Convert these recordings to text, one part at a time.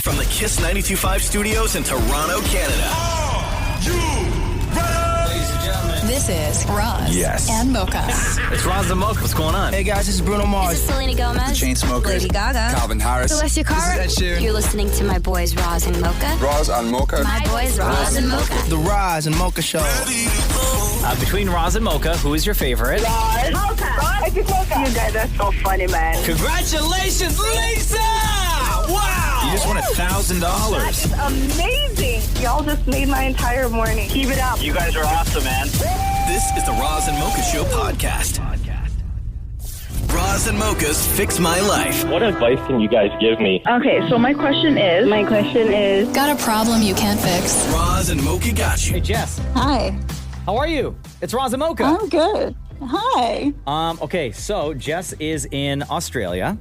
From the Kiss 92.5 studios in Toronto, Canada. Are you ready? Ladies and gentlemen. This is Roz and Mocha. It's Roz and Mocha. What's going on? Hey guys, this is Bruno Mars. This is Selena Gomez. The Chainsmokers. Lady Gaga. Calvin Harris. Alessia Cara. This is Ed Sheeran. You're listening to my boys Roz and Mocha. Roz and Mocha. My boys Roz and Mocha. The Roz and Mocha Show. Between Roz and Mocha, who is your favorite? Roz. Mocha. Roz. Mocha. You guys are so funny, man. Congratulations, Lisa! Wow! You just won $1,000. That's amazing. Y'all just made my entire morning. Keep it up. You guys are awesome, man. This is the Roz and Mocha Show podcast. Roz and Mocha's Fix My Life. What advice can you guys give me? Okay, so my question is. Got a problem you can't fix? Roz and Mocha got Hey, you. Jess. Hi, How are you? It's Roz and Mocha. I'm good. Hi. Okay, so Jess is in Australia.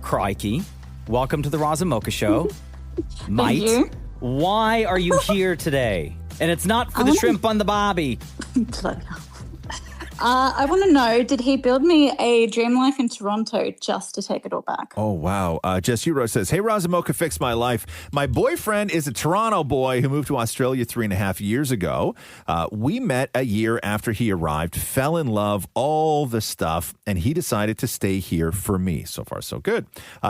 Crikey. Welcome to the Roz and Mocha Show. Mate, you. why are you here today? And it's not for the shrimp on the barbie. I want to know, did he build me a dream life in Toronto just to take it all back? Oh, wow. Jess Euro says, hey, Roz and Mocha, fix my life. My boyfriend is a Toronto boy who moved to Australia 3.5 years ago. We met a year after he arrived, fell in love, all the stuff, and he decided to stay here for me. So far, so good.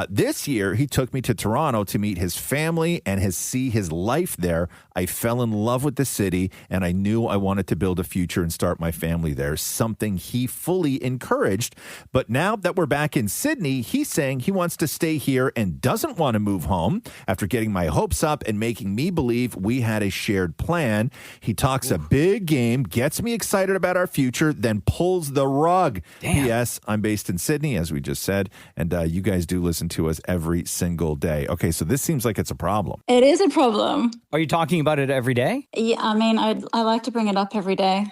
This year, he took me to Toronto to meet his family and see his life there. I fell in love with the city, and I knew I wanted to build a future and start my family there. Something he fully encouraged. But now that we're back in Sydney, he's saying he wants to stay here and doesn't want to move home. After getting my hopes up and making me believe we had a shared plan, he talks a big game, gets me excited about our future, then pulls the rug. Damn. P.S. I'm based in Sydney, as we just said, and you guys do listen to us every single day. Okay, so this seems like it's a problem. It is a problem. Are you talking about it every day? Yeah, I mean, I like to bring it up every day.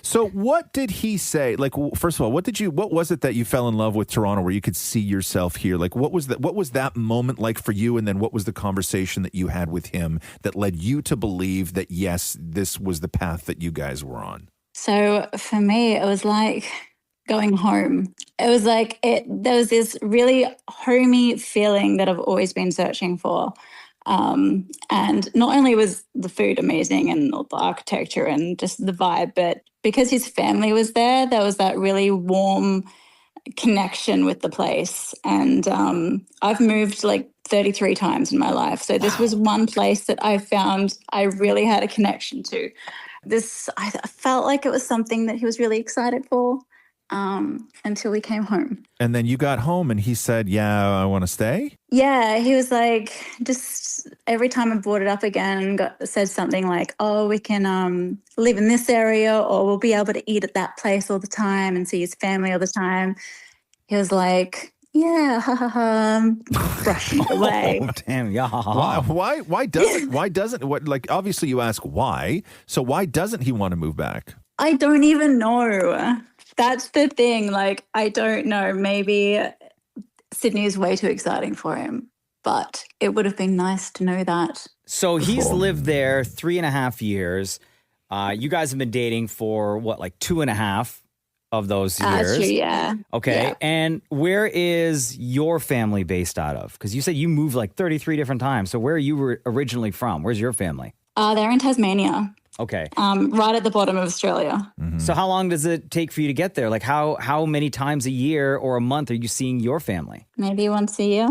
So what did he say? Like, first of all, what was it that you fell in love with Toronto where you could see yourself here? Like, what was that moment like for you? And then what was the conversation that you had with him that led you to believe that, yes, this was the path that you guys were on? So for me, it was like going home. It was like there was this really homey feeling that I've always been searching for. And not only was the food amazing and the architecture and just the vibe, but because his family was there, there was that really warm connection with the place. And I've moved like 33 times in my life. So this was one place that I found I really had a connection to. I felt like it was something that he was really excited for until we came home. And then you got home and he said, yeah, I want to stay? Yeah, he was like, just every time I brought it up again, said something like, oh, we can live in this area or we'll be able to eat at that place all the time and see his family all the time. He was like, yeah, ha ha ha, brushing it away. Oh, damn, yeah, ha ha. Why doesn't, like, obviously you ask why, so why doesn't he want to move back? I don't even know. That's the thing. Like, I don't know. Maybe Sydney is way too exciting for him, but it would have been nice to know that. So he's lived there 3.5 years. You guys have been dating for what, like 2.5 of those years? True, yeah. Okay. Yeah. And where is your family based out of? Because you said you moved like 33 different times. So where are you originally from? Where's your family? They're in Tasmania. Okay. Right at the bottom of Australia. Mm-hmm. So how long does it take for you to get there? Like how many times a year or a month are you seeing your family? Maybe once a year.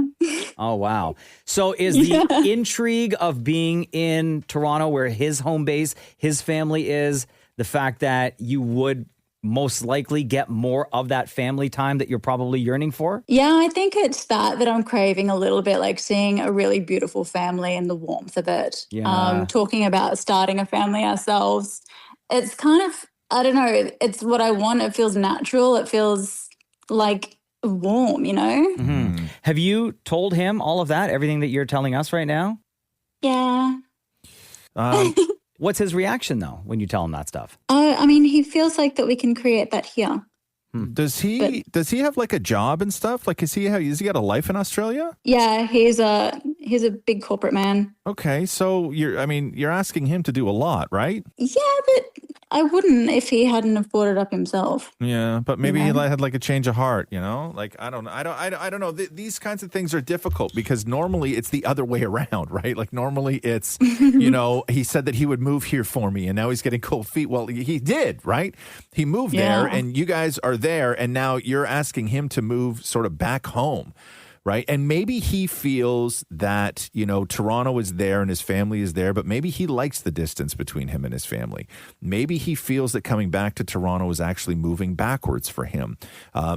Oh, wow. So is the intrigue of being in Toronto where his home base, his family is, the fact that you would most likely get more of that family time that you're probably yearning for? Yeah, I think it's that I'm craving a little bit, like seeing a really beautiful family and the warmth of it. Yeah. Talking about starting a family ourselves. It's kind of, I don't know, it's what I want. It feels natural. It feels like warm, you know? Mm-hmm. Have you told him all of that, everything that you're telling us right now? Yeah. What's his reaction, though, when you tell him that stuff? I mean, he feels like that we can create that here. Does he have like a job and stuff? Like, has he got a life in Australia? Yeah, he's a big corporate man. Okay, so you're asking him to do a lot, right? Yeah, but I wouldn't if he hadn't have brought it up himself. Yeah, but maybe he had like a change of heart, you know? Like, I don't know. These kinds of things are difficult because normally it's the other way around, right? Like normally it's, you know, he said that he would move here for me and now he's getting cold feet. Well, he did, right? He moved there and you guys are there and now you're asking him to move sort of back home. Right. And maybe he feels that, you know, Toronto is there and his family is there, but maybe he likes the distance between him and his family. Maybe he feels that coming back to Toronto is actually moving backwards for him.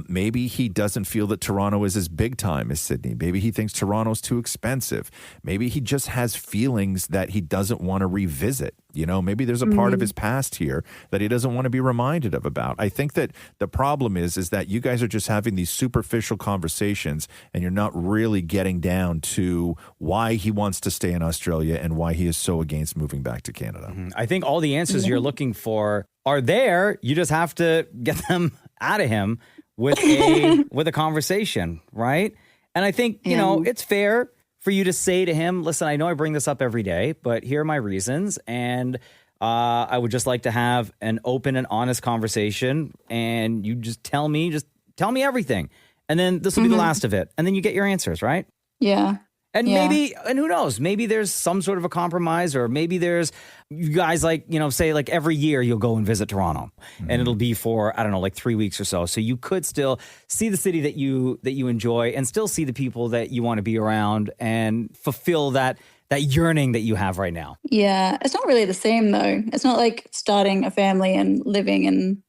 Maybe he doesn't feel that Toronto is as big time as Sydney. Maybe he thinks Toronto's too expensive. Maybe he just has feelings that he doesn't want to revisit. You know, maybe there's a part of his past here that he doesn't want to be reminded of about. I think that the problem is that you guys are just having these superficial conversations and you're not really getting down to why he wants to stay in Australia and why he is so against moving back to Canada. I think all the answers you're looking for are there. You just have to get them out of him with a conversation, right? And I think, you know, it's fair for you to say to him, listen, I know I bring this up every day, but here are my reasons. And I would just like to have an open and honest conversation. And you just tell me everything. And then this will be the last of it. And then you get your answers, right? Yeah. And maybe, and who knows, maybe there's some sort of a compromise, or maybe there's, you guys like, you know, say like every year you'll go and visit Toronto and it'll be for, I don't know, like 3 weeks or so. So you could still see the city that you enjoy and still see the people that you want to be around and fulfill that yearning that you have right now. Yeah. It's not really the same though. It's not like starting a family and living in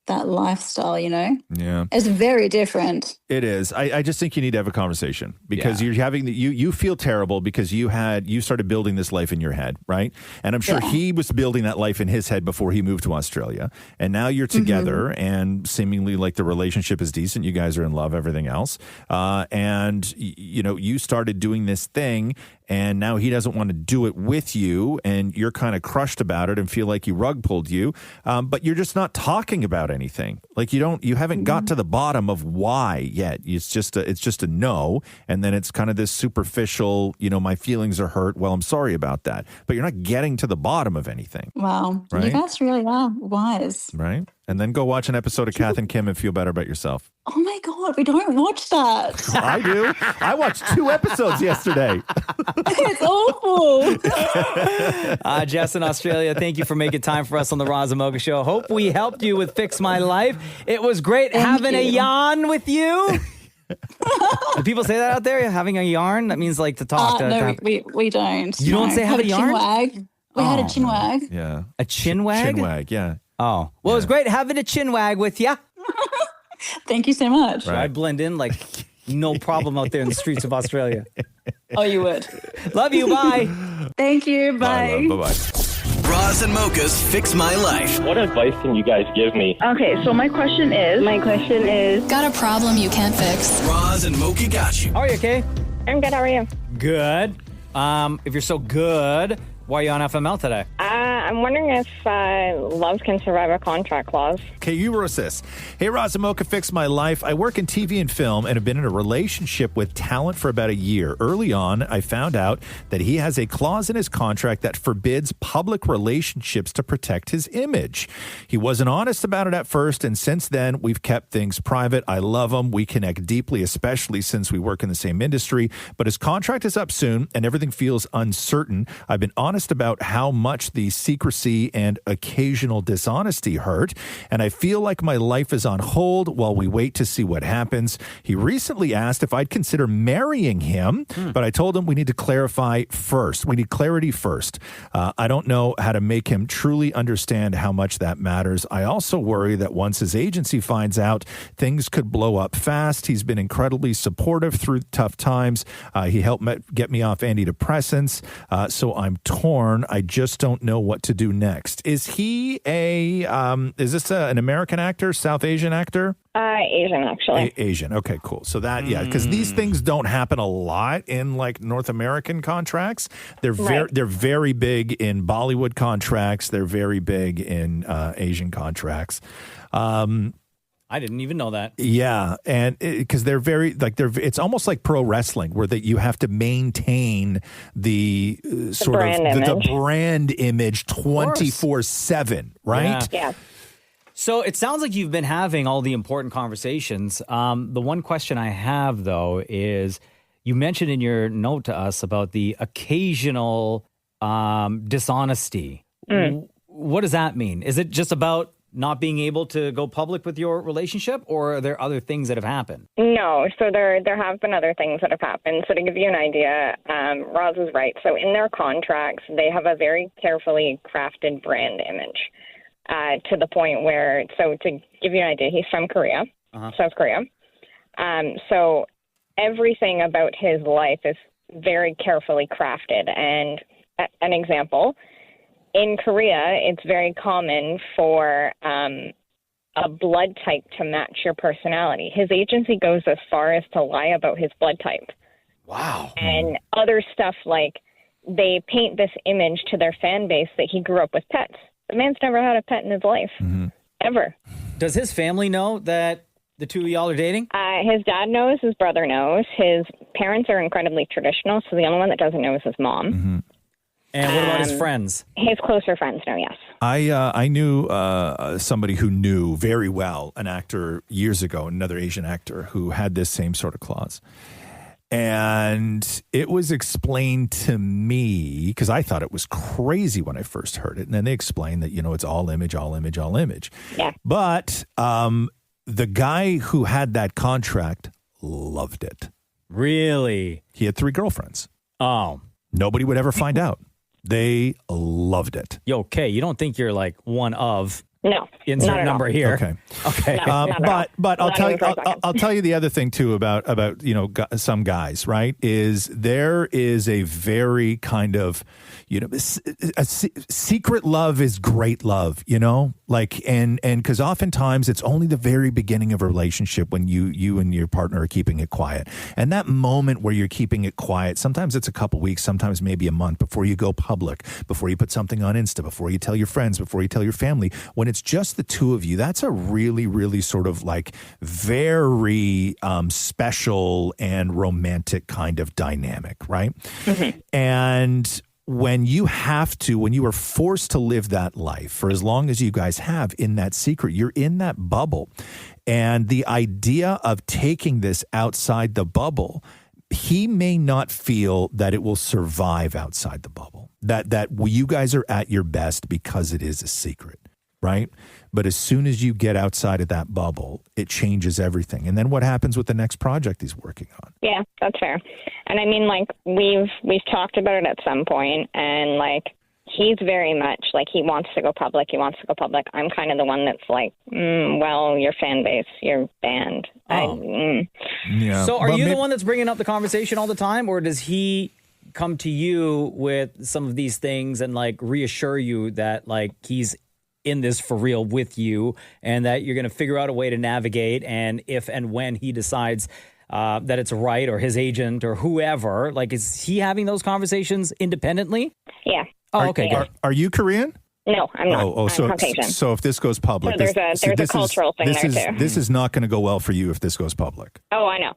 that lifestyle, you know? Yeah. It's very different. It is. I just think you need to have a conversation because you're having you feel terrible because you started building this life in your head, right? And I'm sure he was building that life in his head before he moved to Australia. And now you're together and seemingly like the relationship is decent. You guys are in love, everything else. And you know, you started doing this thing and now he doesn't want to do it with you and you're kind of crushed about it and feel like he rug pulled you. But you're just not talking about anything. Like you haven't got to the bottom of why yet. It's just a no. And then it's kind of this superficial, you know, my feelings are hurt. Well, I'm sorry about that. But you're not getting to the bottom of anything. Wow. Right? You guys really are wise. Right. And then go watch an episode of Kath and Kim and feel better about yourself. Oh my God, we don't watch that. I do. I watched 2 episodes yesterday. It's awful. Jess in Australia, thank you for making time for us on the Roz Mocha Show. Hope we helped you with Fix My Life. It was great having a yarn with you. Do people say that out there? Having a yarn? That means like to talk. No, we don't. You don't say have a yarn? Chinwag. We had a chinwag. Yeah. A chinwag? Chinwag, yeah. Oh. Well, it was great having a chinwag with you. Thank you so much. Right. I'd blend in like no problem out there in the streets of Australia. Oh, you would. Love you. Bye. Thank you. Bye. Bye-bye. Roz and Mocha's Fix My Life. What advice can you guys give me? Okay, so my question is, Got a problem you can't fix. Roz and Mocha got you. How are you, okay? I'm good, how are you? Good. If you're so good, why are you on FML today? I'm wondering if love can survive a contract clause. Okay, you wrote this. Hey, Roz and Mocha, Fix My Life. I work in TV and film and have been in a relationship with talent for about a year. Early on, I found out that he has a clause in his contract that forbids public relationships to protect his image. He wasn't honest about it at first, and since then, we've kept things private. I love him. We connect deeply, especially since we work in the same industry, but his contract is up soon and everything feels uncertain. I've been honest about how much the secrecy and occasional dishonesty hurt, and I feel like my life is on hold while we wait to see what happens. He recently asked if I'd consider marrying him, but I told him we need to clarify first. We need clarity first. I don't know how to make him truly understand how much that matters. I also worry that once his agency finds out, things could blow up fast. He's been incredibly supportive through tough times. He helped get me off antidepressants, so I'm torn. I just don't know what to do next. Is he is this an American actor, South Asian actor? Asian, actually. Asian. Okay, cool. So that, because these things don't happen a lot in like North American contracts. They're very big in Bollywood contracts. They're very big in Asian contracts. I didn't even know that. Yeah, and because they're very it's almost like pro wrestling, where that you have to maintain the brand image 24/7, right? Yeah. So it sounds like you've been having all the important conversations. The one question I have, though, is you mentioned in your note to us about the occasional dishonesty. What does that mean? Is it just about not being able to go public with your relationship, or are there other things that have happened? No, so there have been other things that have happened. So to give you an idea, Roz is right. So in their contracts, they have a very carefully crafted brand image to the point where, so to give you an idea, he's from Korea, South Korea. So everything about his life is very carefully crafted. And an example, in Korea, it's very common for a blood type to match your personality. His agency goes as far as to lie about his blood type. Wow. And other stuff like they paint this image to their fan base that he grew up with pets. The man's never had a pet in his life, ever. Does his family know that the two of y'all are dating? His dad knows, his brother knows. His parents are incredibly traditional, so the only one that doesn't know is his mom. And what about his friends? His closer friends know, yes. I knew somebody who knew very well an actor years ago, another Asian actor who had this same sort of clause. And it was explained to me, because I thought it was crazy when I first heard it. And then they explained that, it's all image, all image, all image. Yeah. But the guy who had that contract loved it. Really? He had 3 girlfriends. Oh. Nobody would ever find out. They loved it. Yo, Kay, you don't think you're like one of... No, insert number here. Okay. No, but I'll tell you the other thing too about some guys, right? Is there is a very kind of secret love is great love, like and because oftentimes it's only the very beginning of a relationship when you and your partner are keeping it quiet, and that moment where you're keeping it quiet, sometimes it's a couple weeks, sometimes maybe a month before you go public, before you put something on Insta, before you tell your friends, before you tell your family. When it's just the two of you, that's a really, really sort of like very special and romantic kind of dynamic, right? And when you are forced to live that life for as long as you guys have in that secret, you're in that bubble. And the idea of taking this outside the bubble, he may not feel that it will survive outside the bubble, that you guys are at your best because it is a secret. Right? But as soon as you get outside of that bubble, it changes everything. And then what happens with the next project he's working on? Yeah, that's fair. And I mean, like, we've talked about it at some point, and like, he's very much like, he wants to go public. I'm kind of the one that's like, well, your fan base, your band. Yeah. So are you the one that's bringing up the conversation all the time, or does he come to you with some of these things and like reassure you that like he's in this for real with you and that you're going to figure out a way to navigate, and if and when he decides that it's right, or his agent or whoever, like, is he having those conversations independently? Yeah. Oh, okay. Are you Korean? No, I'm not. I'm Caucasian. So if this goes public, so there's a cultural thing there too. This is not going to go well for you if this goes public. Oh, I know.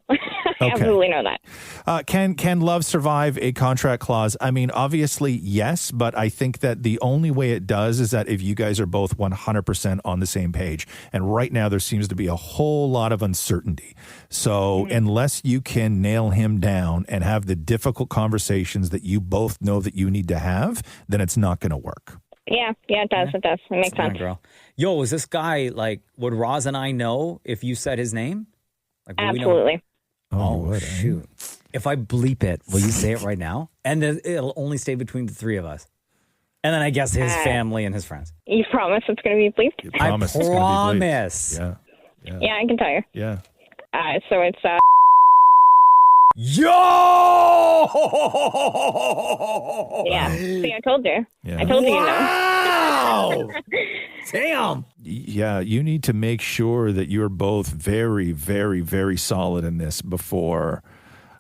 I absolutely know that. Can love survive a contract clause? I mean, obviously, yes, but I think that the only way it does is that if you guys are both 100% on the same page. And right now, there seems to be a whole lot of uncertainty. So unless you can nail him down and have the difficult conversations that you both know that you need to have, then it's not going to work. Yeah, it does. It does. It makes sense. Girl. Yo, is this guy, like, would Roz and I know if you said his name? Like, absolutely. Oh, shoot. If I bleep it, will you say it right now? And then it'll only stay between the 3 of us. And then I guess his family and his friends. You promise it's going to be bleeped? I promise. Yeah, I can tell you. Yeah. So it's... Yo! Yeah. See, I told you. Yeah. I told you, Wow! Damn. Yeah, you need to make sure that you're both very, very, very solid in this before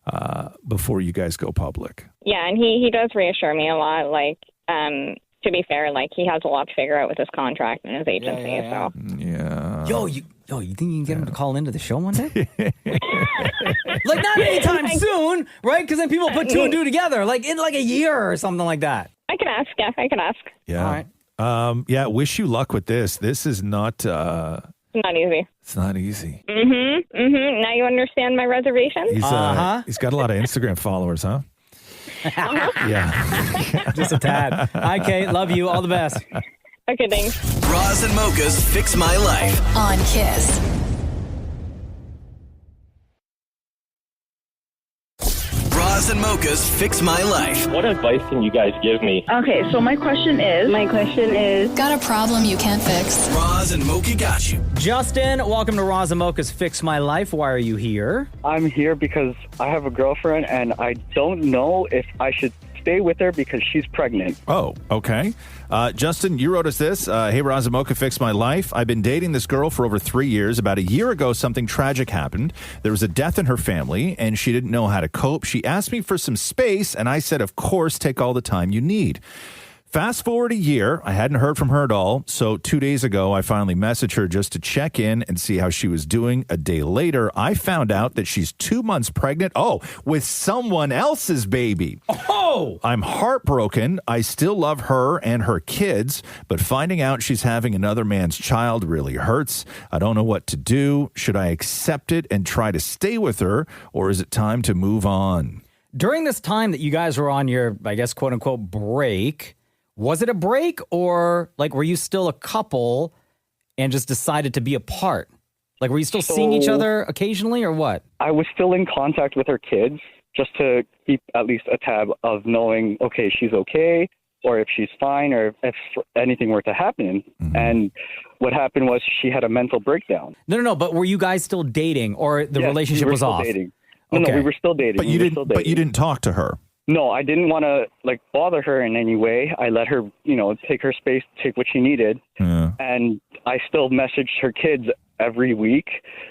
you guys go public. Yeah, and he does reassure me a lot. Like, to be fair, like, he has a lot to figure out with his contract and his agency. Yeah. Yo, Yo, you think you can get him to call into the show one day? Like, not anytime soon, right? Because then people put two and two together, like in like a year or something like that. I can ask. Yeah, I can ask. Yeah. All right. Yeah, wish you luck with this. This is not... Not easy. It's not easy. Now you understand my reservations? He's got a lot of Instagram followers, huh? Yeah. Just a tad. Hi, Kate. Love you. All the best. Okay, thanks. Roz and Mocha's Fix My Life. On Kiss. Roz and Mocha's Fix My Life. What advice can you guys give me? Okay, so my question is... Got a problem you can't fix? Roz and Mocha got you. Justin, welcome to Roz and Mocha's Fix My Life. Why are you here? I'm here because I have a girlfriend and I don't know if I should stay with her because she's pregnant. Oh, okay. Justin, you wrote us this. Hey, Roz and Mocha, Fix My Life. I've been dating this girl for over 3 years. About a year ago, something tragic happened. There was a death in her family, and she didn't know how to cope. She asked me for some space, and I said, of course, take all the time you need. Fast forward a year, I hadn't heard from her at all. So 2 days ago, I finally messaged her just to check in and see how she was doing. A day later, I found out that she's 2 months pregnant. Oh, with someone else's baby. Oh! I'm heartbroken. I still love her and her kids, but finding out she's having another man's child really hurts. I don't know what to do. Should I accept it and try to stay with her, or is it time to move on? During this time that you guys were on your, I guess, quote unquote, break, was it a break, or like were you still a couple and just decided to be apart? Like, were you still seeing each other occasionally, or what? I was still in contact with her kids just to keep at least a tab of knowing, okay, she's okay, or if she's fine, or if anything were to happen. Mm-hmm. And what happened was she had a mental breakdown. No. But were you guys still dating, or the Yes, relationship we were was still off? Dating. No, we were still dating. But you didn't talk to her. No, I didn't want to bother her in any way. I let her, take her space, take what she needed. Yeah. And I still messaged her kids every week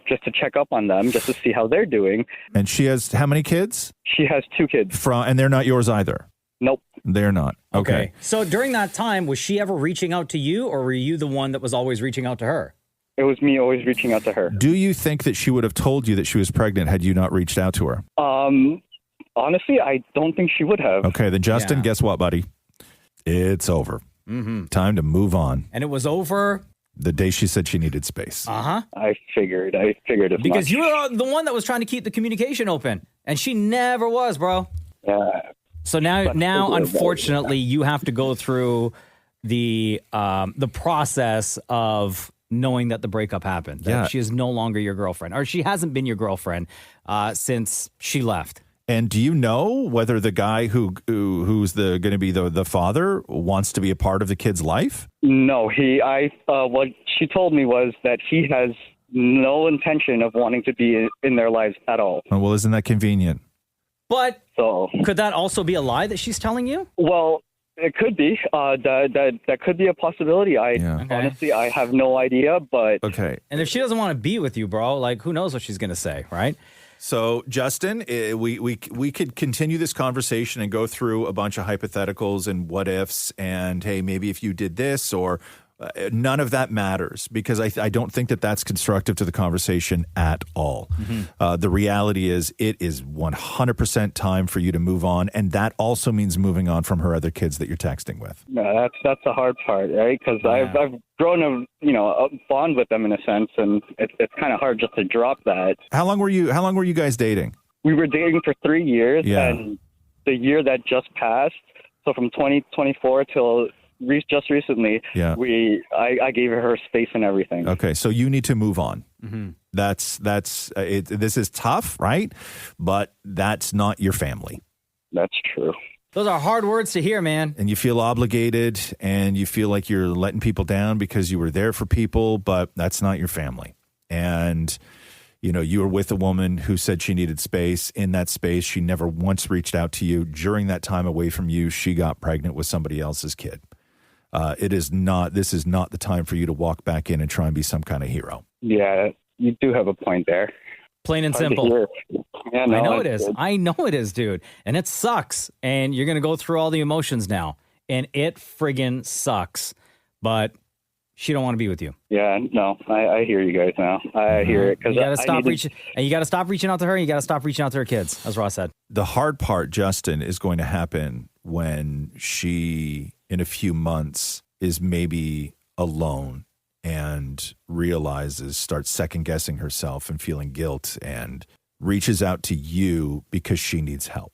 just to check up on them, just to see how they're doing. And she has how many kids? She has 2 kids. And they're not yours either? Nope. They're not. Okay. So during that time, was she ever reaching out to you, or were you the one that was always reaching out to her? It was me always reaching out to her. Do you think that she would have told you that she was pregnant had you not reached out to her? Honestly, I don't think she would have. Okay, then Justin, guess what, buddy? It's over. Mm-hmm. Time to move on. And it was over the day she said she needed space. Uh-huh. I figured as because much. you were the one that was trying to keep the communication open, and she never was, bro. Yeah. So now, unfortunately, you have to go through the process of knowing that the breakup happened. That she is no longer your girlfriend, or she hasn't been your girlfriend since she left. And do you know whether the guy who's going to be the father wants to be a part of the kid's life? No, what she told me was that he has no intention of wanting to be in their lives at all. Oh, well, isn't that convenient? But could that also be a lie that she's telling you? Well, it could be. That could be a possibility. Honestly, I have no idea, but... Okay. And if she doesn't want to be with you, bro, who knows what she's going to say, right? So, Justin, we could continue this conversation and go through a bunch of hypotheticals and what ifs and, hey, maybe if you did this or none of that matters because I don't think that that's constructive to the conversation at all. Mm-hmm. The reality is it is 100% time for you to move on, and that also means moving on from her other kids that you're texting with. No, that's the hard part, right? Because I've grown a bond with them in a sense, and it's kind of hard just to drop that. How long were you guys dating? We were dating for 3 years, Yeah. and the year that just passed, so from 2024 till just recently, I gave her space and everything. Okay, so you need to move on. Mm-hmm. That's it. This is tough, right? But that's not your family. That's true. Those are hard words to hear, man. And you feel obligated and you feel like you're letting people down because you were there for people, but that's not your family. And, you were with a woman who said she needed space. In that space, she never once reached out to you. During that time away from you, she got pregnant with somebody else's kid. This is not the time for you to walk back in and try and be some kind of hero. Yeah, you do have a point there. Plain and simple. Yeah, no, I know it is. I know it is, dude. And it sucks. And you're going to go through all the emotions now. And it friggin' sucks. But she don't want to be with you. Yeah, no, I hear you guys now. I hear it. You got to stop reaching, and you got to stop reaching out to her. And you got to stop reaching out to her kids, as Ross said. The hard part, Justin, is going to happen when she, in a few months, is maybe alone and starts second guessing herself and feeling guilt and reaches out to you because she needs help.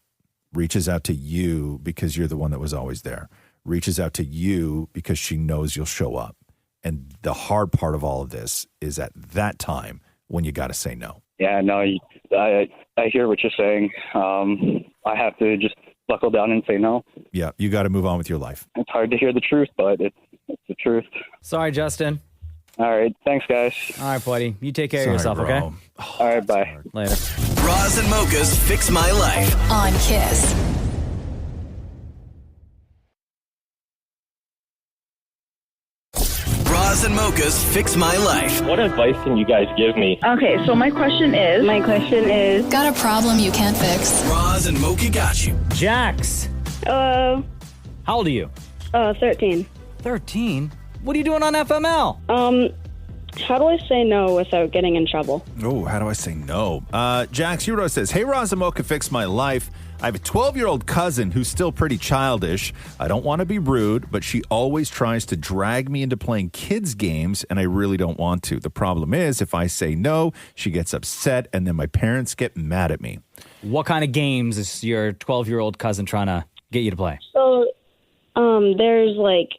Reaches out to you because you're the one that was always there. Reaches out to you because she knows you'll show up. And the hard part of all of this is at that time when you got to say no. Yeah, no, I hear what you're saying. I have to just buckle down and say no. Yeah, you got to move on with your life. It's hard to hear the truth, but it's the truth. Sorry, Justin. All right, thanks, guys. All right, buddy. You take care of yourself, bro. okay? All right, bye. Later. Roz and Mocha's Fix My Life. On Kiss. Roz and Mocha's Fix My Life. What advice can you guys give me? Okay, so my question is... Got a problem you can't fix? Roz and Mocha got you. Jax. Hello. How old are you? 13. 13? What are you doing on FML? How do I say no without getting in trouble? Oh, how do I say no? Jax Euro says, hey, Roz and Mocha, fix my life. I have a 12-year-old cousin who's still pretty childish. I don't want to be rude, but she always tries to drag me into playing kids' games, and I really don't want to. The problem is, if I say no, she gets upset, and then my parents get mad at me. What kind of games is your 12-year-old cousin trying to get you to play? So, there's like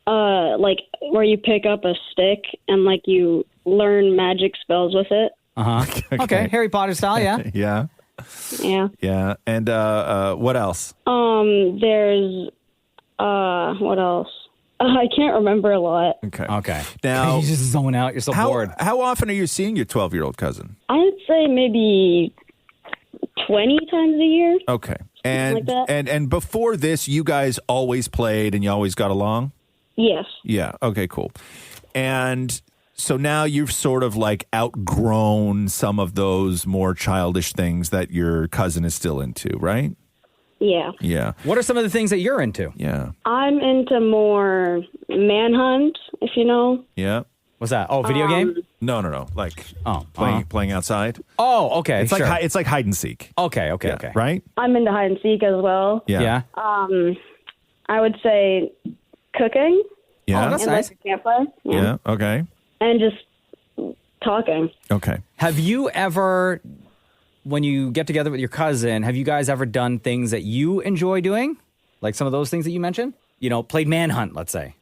where you pick up a stick and like you learn magic spells with it. Uh-huh. Okay. Harry Potter style, yeah. Yeah. Yeah. Yeah. And what else? There's what else? I can't remember a lot. Okay. Now, you just zone out. You're so bored. How often are you seeing your 12-year-old cousin? I'd say maybe 20 times a year. Okay. And like that. and before this, you guys always played and you always got along? Yes. Yeah. Okay, cool. And so now you've sort of like outgrown some of those more childish things that your cousin is still into, right? Yeah. Yeah. What are some of the things that you're into? Yeah. I'm into more Manhunt, if you know. Yeah. What's that? Oh, video game? No. Like playing outside. Oh, okay. It's like it's like hide and seek. Okay. Right? I'm into hide and seek as well. Yeah. I would say cooking. Yeah. Oh, that's and nice. like a campfire. Yeah. Okay. And just talking. Okay. Have you ever, when you get together with your cousin, have you guys ever done things that you enjoy doing? Like some of those things that you mentioned? You know, played Manhunt, let's say.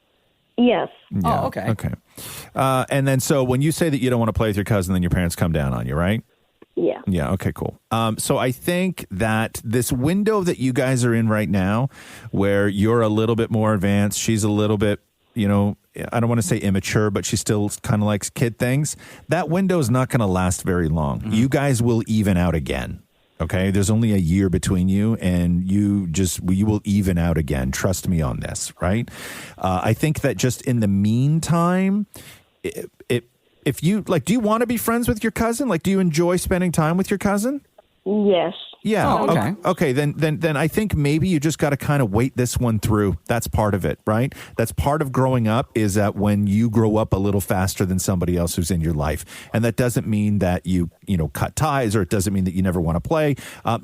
Yes. Yeah. Oh, okay. Okay. And then so when you say that you don't want to play with your cousin, then your parents come down on you, right? Yeah. Yeah. Okay, cool. So I think that this window that you guys are in right now, where you're a little bit more advanced, she's a little bit, you know, I don't want to say immature, but she still kind of likes kid things. That window is not going to last very long. Mm-hmm. You guys will even out again. Okay. There's only a year between you and you will even out again. Trust me on this. Right. I think that just in the meantime, if you like, do you want to be friends with your cousin? Like, do you enjoy spending time with your cousin? Yes. Yeah. Oh, okay. Okay. Then I think maybe you just got to kind of wait this one through. That's part of it, right? That's part of growing up, is that when you grow up a little faster than somebody else who's in your life, and that doesn't mean that you cut ties, or it doesn't mean that you never want to play,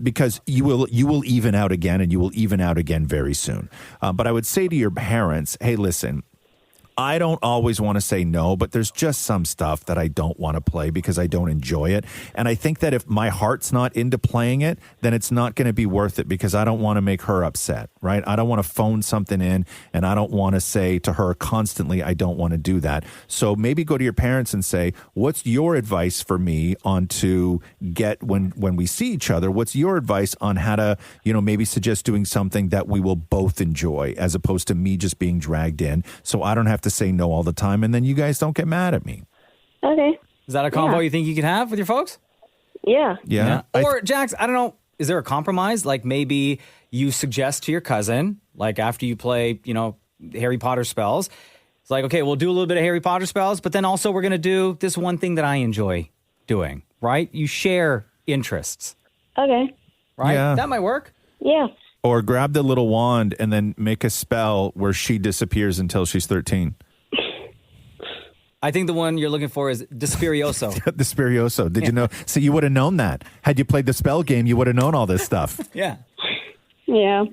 because you will even out again, and you will even out again very soon. But I would say to your parents, hey, listen, I don't always want to say no, but there's just some stuff that I don't want to play because I don't enjoy it. And I think that if my heart's not into playing it, then it's not going to be worth it, because I don't want to make her upset, right? I don't want to phone something in, and I don't want to say to her constantly, I don't want to do that. So maybe go to your parents and say, what's your advice for me on to get when we see each other? What's your advice on how to, maybe suggest doing something that we will both enjoy, as opposed to me just being dragged in, so I don't have to say no all the time, and then you guys don't get mad at me. Okay. Is that a combo you think you could have with your folks? Yeah. Yeah. Or, Jax, I don't know, is there a compromise? Like maybe you suggest to your cousin, like after you play, Harry Potter spells, it's like, okay, we'll do a little bit of Harry Potter spells, but then also we're going to do this one thing that I enjoy doing, right? You share interests. Okay. Right? Yeah. That might work. Yeah. Or grab the little wand and then make a spell where she disappears until she's 13. I think the one you're looking for is Despirioso. Despirioso. Did you know? So you would have known that. Had you played the spell game, you would have known all this stuff. Yeah. Yeah.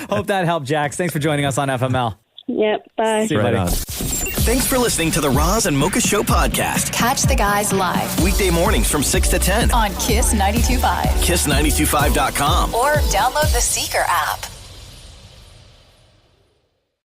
Hope that helped, Jax. Thanks for joining us on FML. Yep. Bye. See you, Right buddy. on. Thanks for listening to the Roz and Mocha Show podcast. Catch the guys live Weekday mornings from 6 to 10. on Kiss 92.5 Kiss925.com. or download the Seeker app.